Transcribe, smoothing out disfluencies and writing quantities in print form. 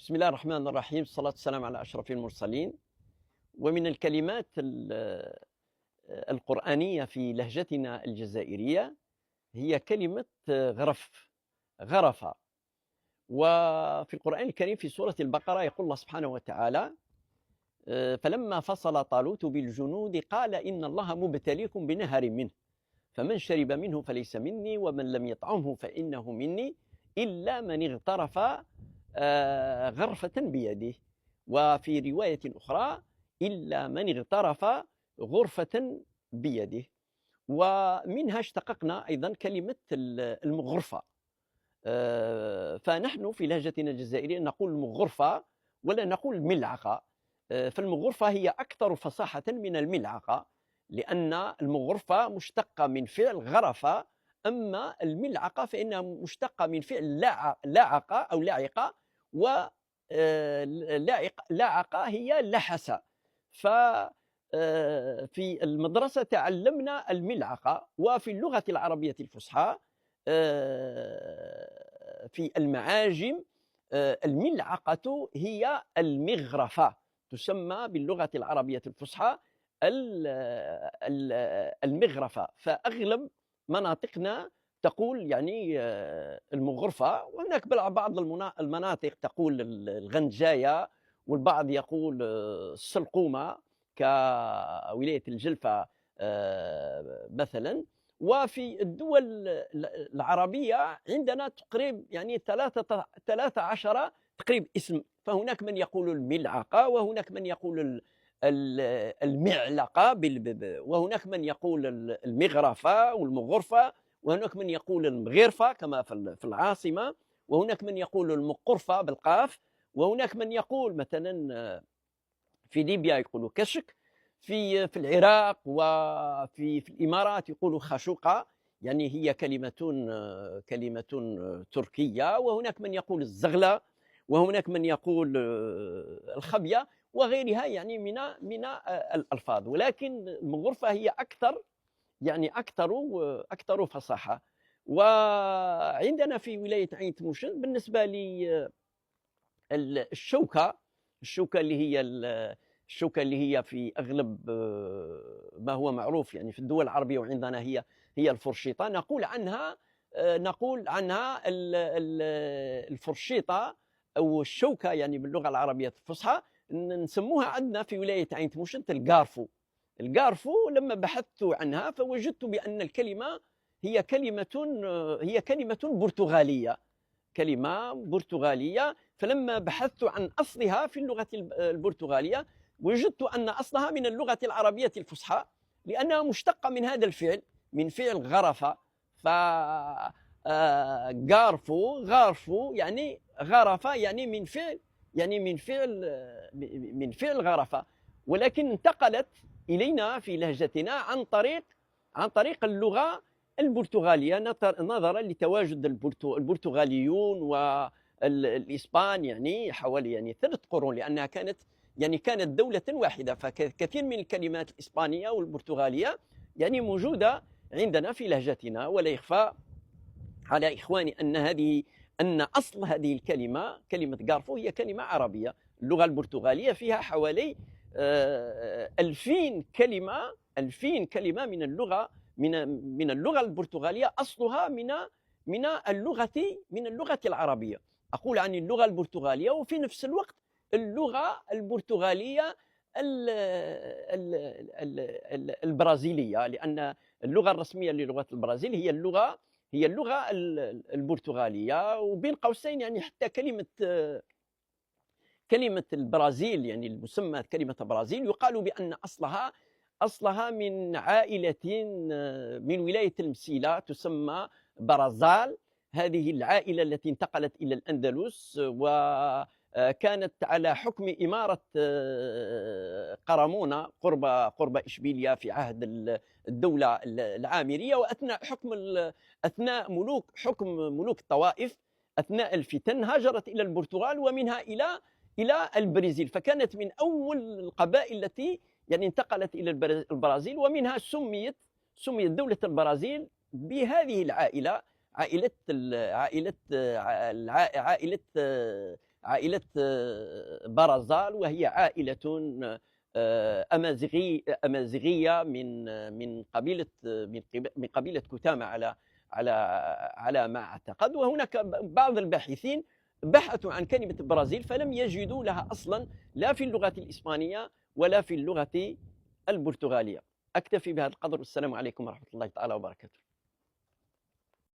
بسم الله الرحمن الرحيم، الصلاة والسلام على أشرف المرسلين. ومن الكلمات القرآنية في لهجتنا الجزائرية هي كلمة غرف، غرف. وفي القرآن الكريم في سورة البقرة يقول الله سبحانه وتعالى: فلما فصل طالوت بالجنود قال إن الله مبتليكم بنهر منه فمن شرب منه فليس مني ومن لم يطعمه فإنه مني إلا من اغترف غرفة بيده. وفي رواية أخرى: إلا من اغترف غرفة بيده. ومنها اشتققنا أيضا كلمة المغرفة. فنحن في لهجتنا الجزائرية نقول المغرفة ولا نقول الملعقة. فالمغرفة هي أكثر فصاحة من الملعقة، لأن المغرفة مشتقة من فعل غرف، أما الملعقة فإنها مشتقة من فعل لعق أو لعق، لعق هي لحس. ف في المدرسة تعلمنا الملعقة، وفي اللغة العربية الفصحى في المعاجم الملعقة هي المغرفة، تسمى باللغة العربية الفصحى المغرفة. فأغلب مناطقنا تقول يعني المغرفة، وهناك بعض المناطق تقول الغنجاية، والبعض يقول السلقومة كولاية الجلفة مثلا. وفي الدول العربية عندنا تقريبا يعني 13 تقريبا اسم، فهناك من يقول الملعقة، وهناك من يقول المعلقة، وهناك من يقول المغرفة والمغرفة، وهناك من يقول المغرفة كما في العاصمة، وهناك من يقول المقرفة بالقاف، وهناك من يقول مثلا في ليبيا يقولوا كشك، في العراق وفي الإمارات يقولوا خشوقة، يعني هي كلمة تركية. وهناك من يقول الزغلة، وهناك من يقول الخبية وغيرها يعني من الألفاظ. ولكن المغرفة هي أكثر، يعني أكثر فصاحة. وعندنا في ولاية عين تموشن بالنسبة للشوكة، الشوكة اللي هي في أغلب ما هو معروف يعني في الدول العربية، وعندنا هي الفرشيطة. نقول عنها الفرشيطة أو الشوكة يعني باللغة العربية الفصحى. نسموها عندنا في ولاية عين تموشنت القارفو. القارفو لما بحثت عنها فوجدت بأن الكلمة هي كلمة برتغالية، كلمة برتغالية. فلما بحثت عن أصلها في اللغة البرتغالية وجدت أن أصلها من اللغة العربية الفصحى، لأنها مشتقة من هذا الفعل، من فعل غرف. ف غارفو يعني غرف، يعني من فعل غرف. ولكن انتقلت إلينا في لهجتنا عن طريق اللغة البرتغالية، نظرا لتواجد البرتغاليون والإسبان يعني حوالي يعني 3 قرون، لأنها كانت دولة واحدة. فكثير من الكلمات الإسبانية والبرتغالية يعني موجودة عندنا في لهجتنا. ولا يخفى على إخواني أن أصل هذه الكلمة، كلمة قارفو، هي كلمة عربية. اللغة البرتغالية فيها حوالي 2000 كلمة من اللغة البرتغالية، أصلها من اللغة العربية. أقول عن اللغة البرتغالية، وفي نفس الوقت اللغة البرتغالية البرازيلية، لأن اللغة الرسمية للغة البرازيل هي اللغة البرتغالية. وبين قوسين يعني حتى كلمة البرازيل، يعني المسمى كلمة برازيل، يقال بأن أصلها من عائلة من ولاية المسيلة تسمى برازال. هذه العائلة التي انتقلت إلى الأندلس وكانت على حكم إمارة قرمونة قرب إشبيلية في عهد الدولة العامرية، أثناء حكم ملوك الطوائف، أثناء الفتن هاجرت إلى البرتغال ومنها إلى البرازيل. فكانت من أول القبائل التي يعني انتقلت إلى البرازيل، ومنها سميت دولة البرازيل بهذه العائلة، عائلة عائلة برزال، وهي عائلة أمازيغية من قبيلة من قبيلة كتامة على ما أعتقد. وهناك بعض الباحثين بحثوا عن كلمة برازيل فلم يجدوا لها أصلا، لا في اللغة الإسبانية ولا في اللغة البرتغالية. أكتفي بهذا القدر، والسلام عليكم ورحمة الله تعالى وبركاته.